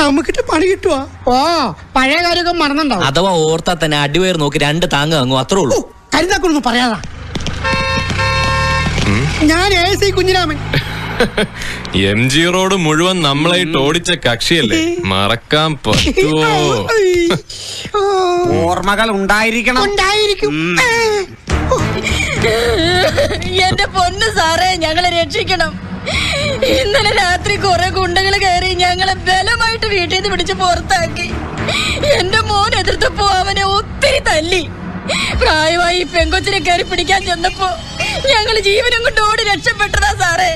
നമുക്കിട്ട് പണി കിട്ടുവാ. ഓ പഴയ കാര്യമൊക്കെ മറന്നുണ്ടാവും. അഥവാ ഓർത്താ തന്നെ അടിവയർ നോക്കി 2 താങ്ങ് വാങ്ങും, അത്രേ ഉള്ളൂ. കരുതാക്കൊന്നും പറയാതാ. ഞാൻ AC കുഞ്ഞിരാമൻ. MG റോഡ് മുഴുവൻ നമ്മളായിട്ട് ഓടിച്ച കക്ഷിയല്ലേ, മറക്കാൻ പറ്റുമോ? ഓർമ്മകൾ ഉണ്ടായിരിക്കണം. ഉണ്ടായിരിക്കും. എന്റെ പൊന്ന് സാറേ, ഞങ്ങളെ രക്ഷിക്കണം. ഇന്നലെ രാത്രി കുറെ ഗുണ്ടകൾ കയറി ഞങ്ങളെ ബലമായിട്ട് വീട്ടിൽ നിന്ന് പിടിച്ച് പുറത്താക്കി. എന്റെ മോൻ എതിർത്തപ്പോ അവനെ ഒത്തിരി തല്ലി. പ്രായമായി പെങ്കൊച്ചിനെ കയറി പിടിക്കാൻ ചെന്നപ്പോ ഞങ്ങള് ജീവനും കൊണ്ട് ഓടി രക്ഷപ്പെട്ടതാ സാറേ.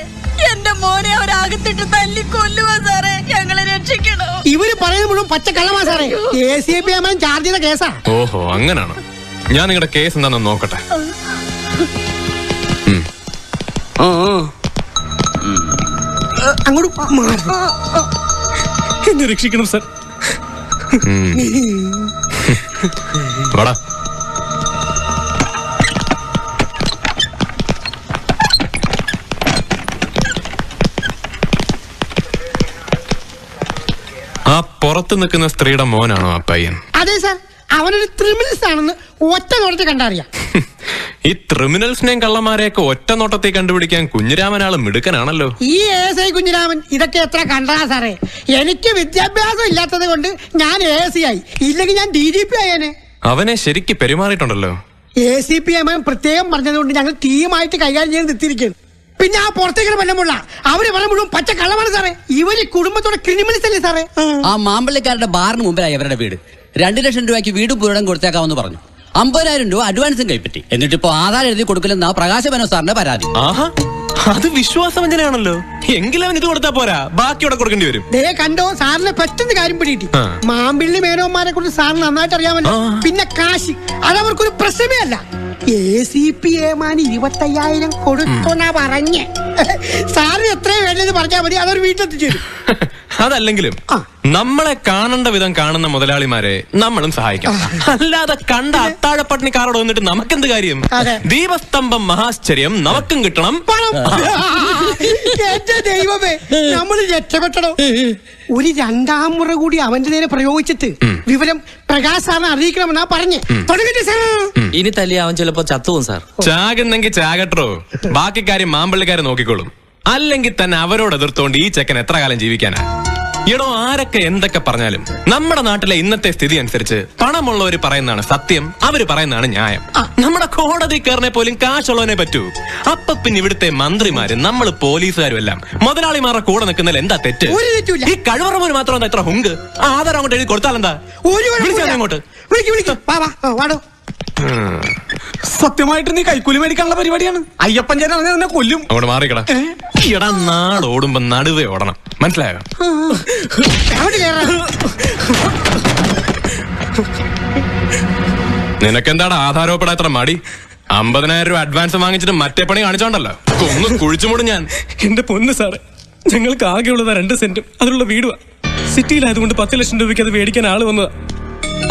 എന്റെ മോനെ അവരകത്തിട്ട് തല്ലി കൊല്ലുവാ സാറേ, ഞങ്ങളെ രക്ഷിക്കണോ? ഇവര് പറയുന്നത് മുഴുവൻ പച്ചക്കള്ളമാ സാറേ. ACP അമ്മൻ ചാർജ് ചെയ്ത കേസാ. ഓഹോ, അങ്ങനാണോ? ഞാൻ നിങ്ങളുടെ കേസ് എന്താണെന്ന് നോക്കട്ടെ. അങ്ങോട്ട് എന്നെ രക്ഷിക്കണം സാർ. വാടാ. ആ പുറത്ത് നിൽക്കുന്ന സ്ത്രീയുടെ മോനാണോ ആ പയ്യൻ? അതെ സാർ, അവനൊരു ക്രിമിനൽസ് ആണെന്ന് ഒറ്റ നോട്ടത്തിൽ കണ്ടറിയാം. ഈ ക്രിമിനൽസിനെയും കള്ളന്മാരെയൊക്കെ ഒറ്റ നോട്ടത്തിൽ കണ്ടുപിടിക്കാൻ കുഞ്ഞിരാമനാള് മിടുക്കനാണല്ലോ. ഈ ASI കുഞ്ഞിരാമൻ ഇതൊക്കെ എത്ര കണ്ടതാ സാറേ. എനിക്ക് വിദ്യാഭ്യാസം ഇല്ലാത്തത് കൊണ്ട് ഞാൻ ASI ആയി, ഇല്ലെങ്കിൽ ഞാൻ DGP ആയേനെ. അവനെ ശരിക്ക് പെരുമാറിയിട്ടുണ്ടല്ലോ. ACP അമ്മൻ പ്രത്യേകം പറഞ്ഞതുകൊണ്ട് ഞങ്ങൾ ടീമായിട്ട് കൈകാര്യം ചെയ്ത് നിർത്തിയിരിക്കുന്നു. പിന്നെ ആ പുറത്തേക്ക് വല്ലമുള്ള അവര് പറഞ്ഞ മുഴുവൻ പച്ച കള്ളമാണ് സാറേ. ഇവര് കുടുംബത്തോടെ ക്രിമിനൽസ് അല്ലേ സാറേ. ആ മാമ്പള്ളിക്കാരുടെ ബാറിന് മുമ്പിലായി അവരുടെ വീട്. 2 ലക്ഷം രൂപയ്ക്ക് വീടും പുരടം കൊടുത്തേക്കാമെന്ന് പറഞ്ഞു. 50,000 രൂപ അഡ്വാൻസും കൈപ്പറ്റി. എന്നിട്ടിപ്പോ ആധാർ എഴുതി കൊടുക്കില്ലെന്നാ പ്രകാശ മനോ സാറിന്റെ പരാതി. ആഹാ, അത് വിശ്വാസവഞ്ചനയാണല്ലോ. എങ്കിലും അവൻ ഇത് കൊടുത്താ പോരാ, ബാക്കിയോടെ കൊടുക്കേണ്ടി വരും. ദേ കണ്ടോ, സാറിന് പെട്ടെന്ന് കാര്യം പിടികിട്ടി. മാമ്പിള്ളി മേനോന്മാരെ കുറിച്ച് സാറിന് നന്നായിട്ട് അറിയാമല്ലോ. പിന്നെ കാശ് അതവർക്കൊരു പ്രശ്നമേ അല്ല. ACP ഏമാന് 25,000 കൊടുത്തോന്നാ പറഞ്ഞേ. സാറിന് എത്രയും വേണ്ടത് പറഞ്ഞാൽ മതി, അതൊരു വീട്ടിലെത്തിച്ചു തരും. അതല്ലെങ്കിലും നമ്മളെ കാണേണ്ട വിധം കാണുന്ന മുതലാളിമാരെ നമ്മളും സഹായിക്കാം. അല്ലാതെ കണ്ട അത്താഴപ്പട്ടിണിക്കാരോട് വന്നിട്ട് നമുക്കെന്ത് കാര്യം? ദീപസ്തംഭം മഹാശ്ചര്യം നമുക്കും കിട്ടണം. എന്റെ ദൈവമേ, നമ്മൾ രക്ഷപ്പെടണോ? ഒരു 2ാം മുറ കൂടി അവന്റെ നേരെ പ്രയോഗിച്ചിട്ട് വിവരം പ്രകാശ് സാറിനെ അറിയിക്കണമെന്നാ പറഞ്ഞേ. തുടങ്ങിട്ട് സാർ ഇനി തല്ലി അവൻ ചിലപ്പോ ചത്തുപോകും സാർ. ചാകുന്നെങ്കിൽ ചാകട്ടോ, ബാക്കി കാര്യം മാമ്പള്ളിക്കാരെ നോക്കിക്കോളും. അല്ലെങ്കിൽ തന്നെ അവരോട് എതിർത്തോണ്ട് ഈ ചെക്കൻ എത്ര കാലം ജീവിക്കാനാ? എടോ, ആരൊക്കെ എന്തൊക്കെ പറഞ്ഞാലും നമ്മുടെ നാട്ടിലെ ഇന്നത്തെ സ്ഥിതി അനുസരിച്ച് പണമുള്ളവര് പറയുന്നതാണ് സത്യം, അവര് പറയുന്നതാണ് ന്യായം. നമ്മുടെ കോടതിക്കാരനെ പോലും കാശുള്ളവനെ പറ്റൂ. അപ്പൊ പിന്നെ ഇവിടുത്തെ മന്ത്രിമാരും നമ്മൾ പോലീസുകാരും എല്ലാം മുതലാളിമാരുടെ കൂടെ നിൽക്കുന്നതിൽ എന്താ തെറ്റ്? ഈ കഴിവറ പോലും മാത്രം എന്താ ഇത്ര ഹുങ്ക്? ആധാരം അങ്ങോട്ട് എഴുതി കൊടുത്താലെന്താ? അങ്ങോട്ട് വാടോ. സത്യമായിട്ട് നീ കൈക്കൂലി മേടിക്കാനുള്ള പരിപാടിയാണ്. അയ്യപ്പൻ ചേട്ടനെ കൊല്ലും. അങ്ങോട്ട് മാറിക്കടാ. എടാ, നാടോടുമ്പോ നടുവേ ഓടണം, മനസ്സിലായോ? നിനക്കെന്താടാ ആധാരപ്പെടാ എത്ര മടി? 50,000 രൂപ അഡ്വാൻസ് വാങ്ങിച്ചിട്ട് മറ്റേ പണി കാണിച്ചോണ്ടല്ലോ ഒന്ന് കുഴിച്ചുമൂടും ഞാൻ. എന്റെ പൊന്ന് സാറേ, ഞങ്ങൾക്ക് ആകെയുള്ളതാ 2 സെന്റും അതിലുള്ള വീടുവാ. സിറ്റിയിലായതുകൊണ്ട് 10 ലക്ഷം രൂപയ്ക്ക് അത് മേടിക്കാൻ ആള് വന്നതാ.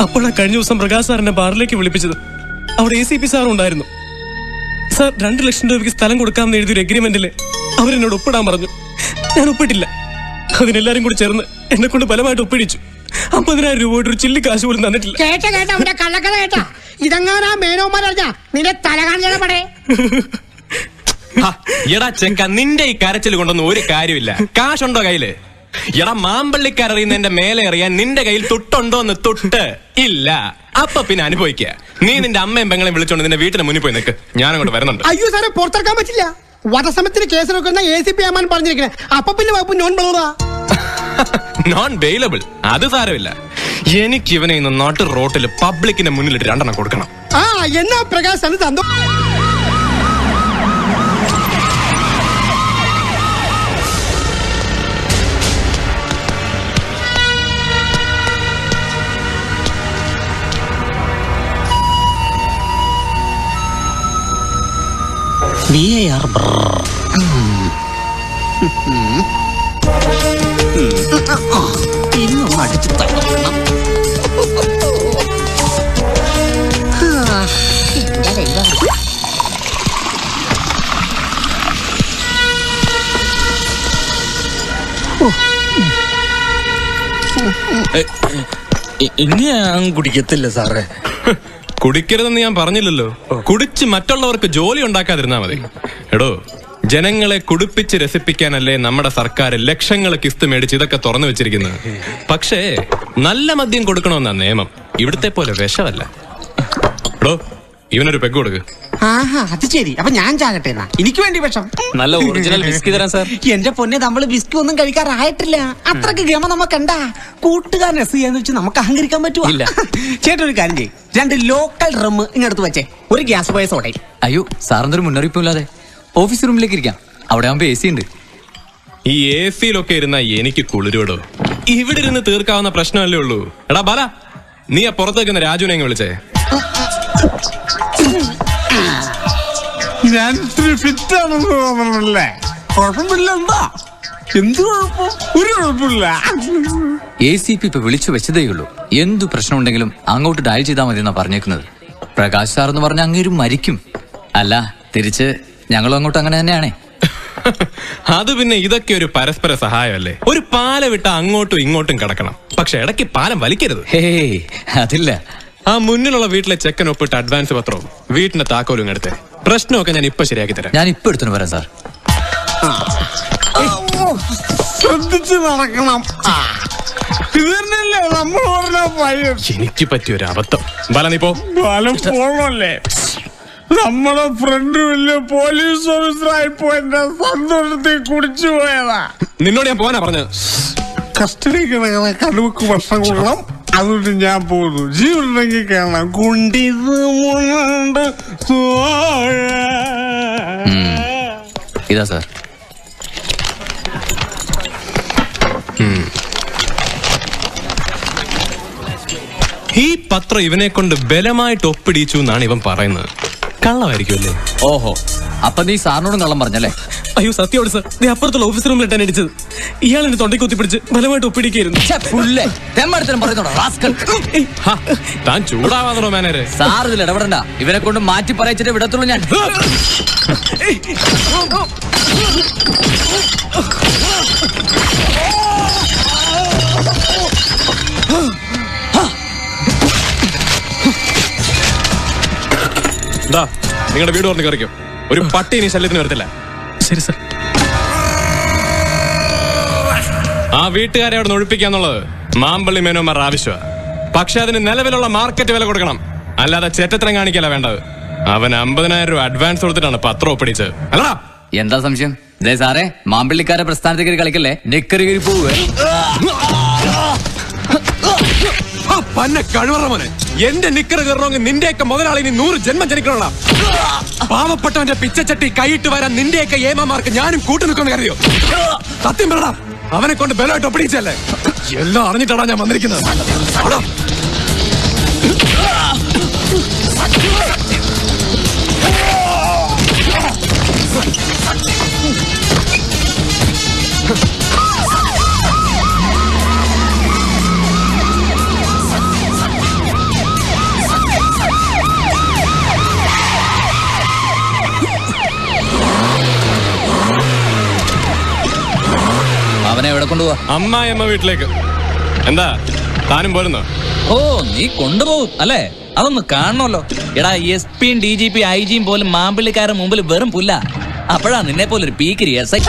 അപ്പോഴാ കഴിഞ്ഞ ദിവസം പ്രകാശ് സാറിന്റെ ബാറിലേക്ക് വിളിപ്പിച്ചത്. അവിടെ ACP സാറും ഉണ്ടായിരുന്നു. സാർ 2 ലക്ഷം രൂപയ്ക്ക് സ്ഥലം കൊടുക്കാമെന്ന് എഴുതിയൊരു എഗ്രിമെന്റില് അവരെന്നോട് ഒപ്പിടാൻ പറഞ്ഞു. ഞാൻ ഒപ്പിട്ടില്ല. അതിനെല്ലാരും കൂടി ചേർന്ന് എന്നെ കൊണ്ട് ബലമായിട്ട് ഒപ്പിടിച്ചു. 50,000 രൂപ ഒരു ചില്ലി കാശ് പോലും തന്നിട്ടില്ല. കേട്ട അവിടെ കള്ളക്കഥ കേട്ടാ. ഇതങ്ങാനാ മേനോന്മാരറിഞ്ഞ നിന്റെ തല കാണിച്ചാ പടേ. എടാ ചെങ്ക, നിന്റെ ഈ കരച്ചിൽ കൊണ്ടൊന്നും ഒരു കാര്യമില്ല. കാശുണ്ടോ കയ്യില്? എടാ, മാമ്പള്ളിക്കാരറിയുന്നതിന്റെ മേലെ അറിയാൻ നിന്റെ കയ്യിൽ തൊട്ടുണ്ടോന്ന്? തൊട്ട് ഇല്ല. അപ്പൊ പിന്നെ അനുഭവിക്കുക. നീ നിന്റെ അമ്മയും പെങ്ങളെയും വിളിച്ചോണ്ട് നിന്റെ വീട്ടിന് മുന്നിൽ പോയി നിൽക്ക്, ഞാനങ്ങോട്ട് വരുന്നുണ്ട്. അയ്യോ സാറേ, പുറത്തിറക്കാൻ പറ്റില്ല. വധസമയത്തിന് കേസ് എടുക്കുന്ന ACP അമ്മാൻ പറഞ്ഞിരിക്കണേ. അപ്പൊ പിന്നെ വകുപ്പ് നോൺ ബെയിലബിൾ. അത് സാരമില്ല. എനിക്ക് ഇവനെ ഇന്ന് നാട്ടു റോട്ടില് പബ്ലിക്കിന്റെ മുന്നിലിട്ട് 2 എണ്ണം കൊടുക്കണം. എന്നാ പ്രകാശ് അത് തന്നോ. VAR ഇന്നും അടിച്ചു തരണം. ഇനി ഞാൻ കുടിക്കത്തില്ല സാറേ. കുടിക്കരുതെന്ന് ഞാൻ പറഞ്ഞില്ലല്ലോ. കുടിച്ച് മറ്റുള്ളവർക്ക് ജോലി ഉണ്ടാക്കാതിരുന്നാ മതി. എടോ, ജനങ്ങളെ കുടിപ്പിച്ച് രസിപ്പിക്കാനല്ലേ നമ്മുടെ സർക്കാർ ലക്ഷങ്ങൾ കിസ്ത് മേടിച്ച് ഇതൊക്കെ തുറന്നു വെച്ചിരിക്കുന്നത്. പക്ഷേ നല്ല മദ്യം കൊടുക്കണമെന്നാ നിയമം. ഇവിടുത്തെ പോലെ വിഷമല്ല. എടോ, ഇവനൊരു പെഗ് കൊടുക്ക്. ആഹാ, അത് ശരി. അപ്പൊ ഞാൻ ചാകട്ടെ എന്നാ. എനിക്ക് വേണ്ടി വിഷം. നല്ല ഒറിജിനൽ വിസ്കി തരാം സാർ. എന്റെ പൊന്നെ, നമ്മള് വിസ്കി ഒന്നും കഴിക്കാറായിട്ടില്ല. അത്രക്ക് ഗമ നമുക്കുണ്ടാ. കൂട്ടുകാരൻ എസ് ചെയ്യാന്ന് വെച്ച് നമുക്ക് അഹങ്കരിക്കാൻ പറ്റുമോ? ഇല്ല. ചേട്ടൻ ഒരു കാര്യം ചെയ്യും, 2 ലോക്കൽ ഡ്രം ഇങ്ങടുത്ത് വെച്ചേ. ഒരു ഗ്യാസ് പോയ സോഡയും. അയ്യോ, സാറിനൊരു മുന്നറിയിപ്പില്ലാതെ ഓഫീസ് റൂമിലേക്ക് ഇരിക്കാം. അവിടെ ആകുമ്പോ AC ഉണ്ട്. ഈ AC-യിലൊക്കെ ഇരുന്നാ എനിക്ക് കുളിരുവിടോ. ഇവിടെ ഇരുന്ന് തീർക്കാവുന്ന പ്രശ്നമല്ലേ ഉള്ളൂ. എടാ ബാല, നീ ആ പുറത്തേക്കുന്ന രാജുവിനെ അങ്ങ് വിളിച്ചേ. ഞാൻ ഫിറ്റ് ആണെന്ന് തോന്നണല്ലേ? കുഴപ്പമില്ല. എന്താ എന്ത് കുഴപ്പം? ഒരു കുഴപ്പമില്ല. ACP ഇപ്പൊ വിളിച്ചു വെച്ചതേയുള്ളൂ. എന്തു പ്രശ്നം ഉണ്ടെങ്കിലും അങ്ങോട്ട് ഡയൽ ചെയ്താൽ മതി എന്നാ പറഞ്ഞേക്കുന്നത്. പ്രകാശ് സാർ എന്ന് പറഞ്ഞ അങ്ങേരും മരിക്കും. അല്ല, തിരിച്ച് ഞങ്ങളും അങ്ങോട്ട് അങ്ങനെ തന്നെയാണേ. അത് പിന്നെ ഇതൊക്കെ ഒരു പരസ്പര സഹായമല്ലേ. ഒരു പാല വിട്ട അങ്ങോട്ടും ഇങ്ങോട്ടും കിടക്കണം, പക്ഷെ ഇടയ്ക്ക് പാലം വലിക്കരുത്. ഹേയ്, അതില്ല. ആ മുന്നിലുള്ള വീട്ടിലെ ചെക്കൻ ഒപ്പിട്ട് അഡ്വാൻസ് പത്രവും വീട്ടിന്റെ താക്കോലും എടുത്ത് പ്രശ്നമൊക്കെ ഞാൻ ഇപ്പൊ ശരിയാക്കി തരാം. ഞാൻ ഇപ്പൊ എടുത്തു വരാം സാർ. ശ്രദ്ധിച്ച് നടക്കണം. ഇത് തന്നെയല്ലേ നമ്മൾ പറഞ്ഞ പയ്യൻ. എനിക്ക് പറ്റിയൊരു അബദ്ധം. ബാല, നീ പോ. ഫലം പോണല്ലേ? നമ്മുടെ ഫ്രണ്ട് വലിയ പോലീസ് ഓഫീസറായിപ്പോ എന്റെ സന്തോഷത്തിൽ കുടിച്ചു പോയതാ. നിന്നോട് ഞാൻ പോകാനാ പറഞ്ഞത്. കസ്റ്റഡി കിടക്കുന്ന കടുവക്ക് ഭക്ഷണം കൊടുക്കണം. അതുകൊണ്ട് ഞാൻ പോകുന്നു. ജീവനുണ്ടെങ്കിൽ കാണാം. കുണ്ടിത് ഇതാ സാർ. ഈ പത്രം ഇവനെ കൊണ്ട് ബലമായിട്ട് ഒപ്പിടിച്ചു എന്നാണ് ഇവൻ പറയുന്നത്. കള്ളമായിരിക്കുമല്ലേ? ഓഹോ, അപ്പൊ നീ സാറിനോടും കള്ളം പറഞ്ഞല്ലേ? അയ്യോ സത്യോട് സാർ, നീ അപ്പുറത്തുള്ള ഓഫീസ് റൂമിലിട്ടാണ് അടിച്ചത്. ഇയാൾ എന്നെ തൊണ്ടയ്ക്ക് കുത്തിപ്പിടിച്ച് ബലമായിട്ട് ഒപ്പിടിക്കായിരുന്നു. താൻ ചൂടാവാതോ മാനേരെ? സാർ ഇതിൽ ഇടപെടണ്ട. ഇവനെ കൊണ്ട് മാറ്റി പറയിച്ചിട്ട് വിടത്തുള്ളൂ ഞാൻ. നിങ്ങളുടെ വീട് പറഞ്ഞ് കറിക്കോ. ഒരു പട്ടി ഇനി ശല്യത്തിന് വരത്തില്ല. ശരി സാർ. ആ വീട്ടുകാരെ അവിടെ നിന്ന് ഒഴിപ്പിക്കാന്നുള്ളത് മാമ്പള്ളി മേനോമാരുടെ ആവശ്യമാണ്. പക്ഷെ അതിന് നിലവിലുള്ള മാർക്കറ്റ് വില കൊടുക്കണം. അല്ലാതെ ചെറ്റത്തരം കാണിക്കല വേണ്ടത്. അവൻ 50,000 രൂപ അഡ്വാൻസ് കൊടുത്തിട്ടാണ് പത്രം ഒപ്പിടിച്ചത്. അല്ലടാ? എന്താ സംശയം? ഇതേ സാറേ, മാമ്പിള്ളിക്കാരെ പ്രസ്ഥാനത്തേക്ക് കളിക്കല്ലേ. നെക്കറി കയറി പോവേ. പന്നെ കഴിവറ മോനെ, എന്റെ നിക്കറ് കയറണമെങ്കിൽ നിന്റെയൊക്കെ മുതലാളി 100 ജന്മം ജനിക്കണ. പാവപ്പെട്ടവന്റെ പിച്ചച്ചട്ടി കൈയിട്ട് വരാൻ നിന്റെയൊക്കെ ഏമാമാർക്ക് ഞാനും കൂട്ടു നിൽക്കുന്ന കരുതിയോ? സത്യം പറടാ, അവനെ കൊണ്ട് ബലമായിട്ട് ഒപ്പിടിച്ചല്ലേ? എല്ലാം അറിഞ്ഞിട്ടാണ് ഞാൻ വന്നിരിക്കുന്നത്. അവനെ എവിടെ കൊണ്ടുപോവാ? അമ്മായിയമ്മ വീട്ടിലേക്ക്. എന്താ താനും പോരുന്നോ? ഓ, നീ കൊണ്ടുപോകും അല്ലേ? അതൊന്ന് കാണണമല്ലോ. എടാ, SP-യും DGP IG-യും പോലും മാമ്പിള്ളിക്കാരുടെ മുമ്പിൽ വെറും പുല്ല. അപ്പോഴാ നിന്നെ പോലെ ഒരു പീക്കിരി SI.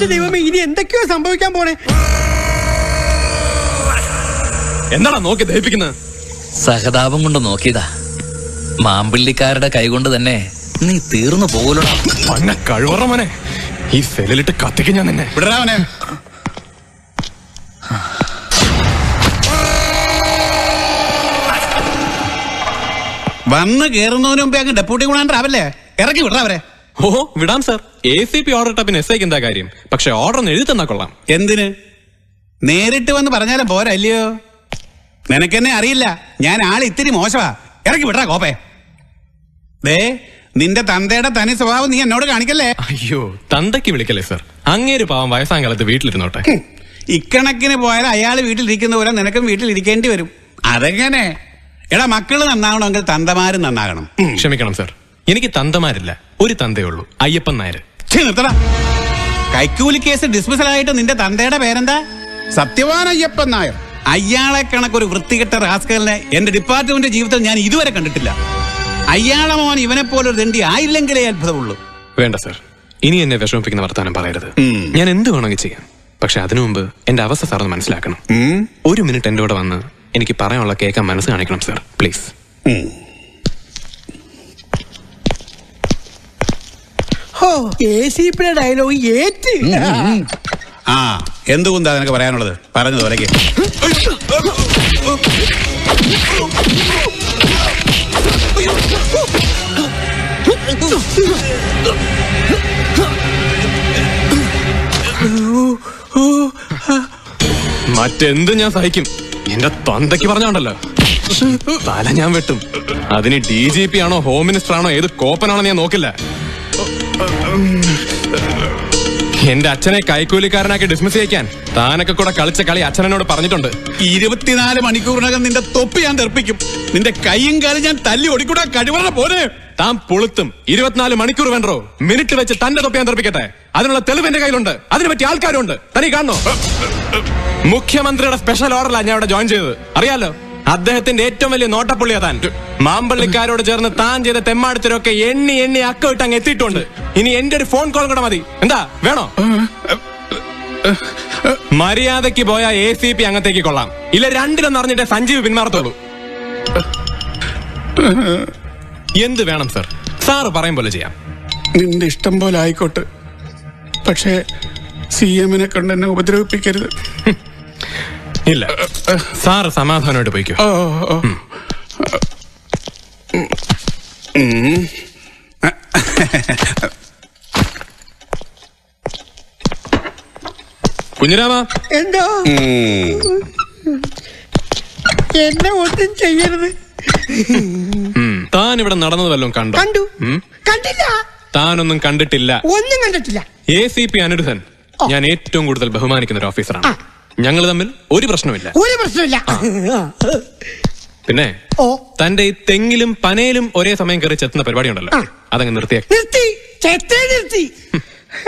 എന്റെ ദൈവമേ, ഇനി എന്തൊക്കെയോ സംഭവിക്കാൻ പോണേ. എന്താടാ നോക്കി ദഹിപ്പിക്കുന്നത്? സഹതാപം കൊണ്ട് നോക്കിയതാ. മാമ്പിള്ളിക്കാരുടെ കൈകൊണ്ട് തന്നെ നീ തീർന്നു പോകലടാ. പന്ന കഴിവറ മോനെ, ഈ സെല്ലിലിട്ട് കത്തിക്ക് ഞാൻ നിന്നെ. വിടരാവനെ. വന്ന് കേറുന്നതിന് മുമ്പേ അങ്ങ് ഡെപ്യൂട്ടി കൊണ്ടാണ്ട് ആവല്ലേ, ഇറക്കി വിടറാവരെ. ഓ വിടാം സാർ. ACP ഓർഡർ ഇട്ട പിന്നെ SIക്ക് എന്താ കാര്യം? പക്ഷെ ഓർഡർ ഒന്ന് എഴുതി തന്നാ കൊള്ളാം. എന്തിന്? നേരിട്ട് വന്ന് പറഞ്ഞാലും പോരാ അല്ലയോ? നിനക്കെന്നെ അറിയില്ല, ഞാൻ ആൾ ഇത്തിരി മോശമാ. ഇറക്കി വിടറാ കോപ്പേ. ദേ, നിന്റെ തന്തയുടെ തനി സ്വഭാവം നീ എന്നോട് കാണിക്കല്ലേ. അയ്യോ, തന്തയ്ക്ക് വിളിക്കല്ലേ സാർ. അങ്ങേര് പാവം വയസ്സാം കാലത്ത് വീട്ടിലിരുന്നോട്ടെ. ഇക്കണക്കിന് പോയാൽ അയാൾ വീട്ടിലിരിക്കുന്ന പോലെ നിനക്കും വീട്ടിലിരിക്കേണ്ടി വരും. അതെങ്ങനെ? എടാ, മക്കള് നന്നാവണമെങ്കിൽ തന്തമാരും നന്നാകണം. ക്ഷമിക്കണം സാർ, എനിക്ക് തന്തമാരില്ല, ഒരു തന്തേ ഉള്ളൂ, അയ്യപ്പൻ നായർ. നിർത്തടാ. കൈക്കൂലി കേസ് ഡിസ്മിസൽ ആയിട്ട് നിന്റെ തന്തയുടെ പേരെന്താ? സത്യവാൻ അയ്യപ്പൻ നായർ. അയാളെ കണക്കൊരു വൃത്തികെട്ട റാസ്കലിനെ എന്റെ ഡിപ്പാർട്ട്മെന്റ് ജീവിതത്തിൽ ഞാൻ ഇതുവരെ കണ്ടിട്ടില്ല. അയാളെ മോൻ ഇവനെ പോലൊരു ദണ്ഡി ആയില്ലെങ്കിലേ അത്ഭുതമുള്ളൂ. വേണ്ട സാർ, ഇനി എന്നെ വിഷമിപ്പിക്കുന്ന വർത്താനം പറയരുത്. ഞാൻ എന്ത് വേണമെങ്കിൽ ചെയ്യാം. പക്ഷെ അതിനു മുമ്പ് എന്റെ അവസ്ഥ സാർ ഒന്ന് മനസ്സിലാക്കണം. ഒരു മിനിറ്റ് എന്റെ കൂടെ വന്ന് എനിക്ക് പറയാനുള്ള കേൾക്കാൻ മനസ്സ് കാണിക്കണം സാർ, പ്ലീസ്. ACP ഡയലോഗ് ഏറ്റ്. ആ, എന്തുകൊണ്ടാ നിനക്ക് പറയാനുള്ളത്? പറഞ്ഞത് പോലെക്ക്. മറ്റെന്ത് ഞാൻ സഹിക്കും. എന്റെ തന്തയ്ക്ക് പറഞ്ഞോണ്ടല്ലോ, തല ഞാൻ വെട്ടും. അതിന് DGP ആണോ ഹോം മിനിസ്റ്റർ ആണോ ഏത് കോപ്പനാണോ ഞാൻ നോക്കില്ല. എന്റെ അച്ഛനെ കൈക്കൂലിക്കാരനാക്കി ഡിസ്മിസ് ചെയ്യിക്കാൻ താനൊക്കെ കൂടെ കളിച്ച കളി അച്ഛനോട് പറഞ്ഞിട്ടുണ്ട്. 24 മണിക്കൂറിനകം നിന്റെ തൊപ്പി ഞാൻ തെറിപ്പിക്കും. നിന്റെ കൈയും കാലും ഞാൻ തല്ലി ഒടിക്കൂടാ കഴിവറ പോലെ. താൻ പുളുത്തും. 24 മണിക്കൂർ വേണ്ടോ? മിനിറ്റ് വെച്ച് തന്റെ തൊപ്പി ഞാൻ തെറിപ്പിക്കട്ടെ. അതിനുള്ള തെളിവ് എന്റെ കയ്യിലുണ്ട്. അതിനെ പറ്റി ആൾക്കാരുണ്ട്. തനി കാണണോ? മുഖ്യമന്ത്രിയുടെ സ്പെഷ്യൽ ഓർഡറിലാണ് ഞാൻ ഇവിടെ ജോയിൻ ചെയ്തത്. അറിയാലോ, അദ്ദേഹത്തിന്റെ ഏറ്റവും വലിയ നോട്ടപ്പുള്ളിയാ താൻ. മാമ്പള്ളിക്കാരോട് ചേർന്ന് താൻ ചെയ്ത തെമ്മാടിത്തരൊക്കെ എണ്ണി എണ്ണി അക്കമിട്ട് അങ്ങ് എത്തിയിട്ടുണ്ട്. ഇനി എന്റെ ഒരു ഫോൺ കോൾ കൂടെ മതി. എന്താ വേണോ? മര്യാദയ്ക്ക് പോയ ACP അങ്ങത്തേക്ക് കൊള്ളാം. ഇല്ല, രണ്ടിലൊന്നും അറിഞ്ഞിട്ടേ സഞ്ജീവ് പിന്മാറത്തുള്ളൂ. എന്ത് വേണം സർ? സാറ് പറയും പോലെ ചെയ്യാം. നിന്റെ ഇഷ്ടം പോലെ ആയിക്കോട്ടെ, പക്ഷേ CM-നെ കൊണ്ട് എന്നെ ഉപദ്രവിപ്പിക്കരുത്. ഇല്ല, സാറ് സമാധാനമായിട്ട് പോയിക്കോ. കുഞ്ഞിരാമ, എന്തോ? എന്നെ ഒന്നും ചെയ്യരുത്. താൻ ഇവിടെ നടന്നത് വല്ലതും കണ്ടോ? കണ്ടു. കണ്ടില്ല. താനൊന്നും കണ്ടിട്ടില്ല. ഒന്നും കണ്ടിട്ടില്ല. ACP അനിരുദ്ധൻ ഞാൻ ഏറ്റവും കൂടുതൽ ബഹുമാനിക്കുന്ന ഒരു ഓഫീസറാണ്. ഞങ്ങൾ തമ്മിൽ ഒരു പ്രശ്നമില്ല. ഒരു പ്രശ്നമില്ല. പിന്നെ തന്റെ ഈ തെങ്ങിലും പനയിലും ഒരേ സമയം കയറി ചെത്തുന്ന പരിപാടി ഉണ്ടല്ലോ, അതങ്ങ് നിർത്തിയാ. നിർത്തി.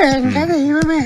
എന്റെ ദൈവമേ.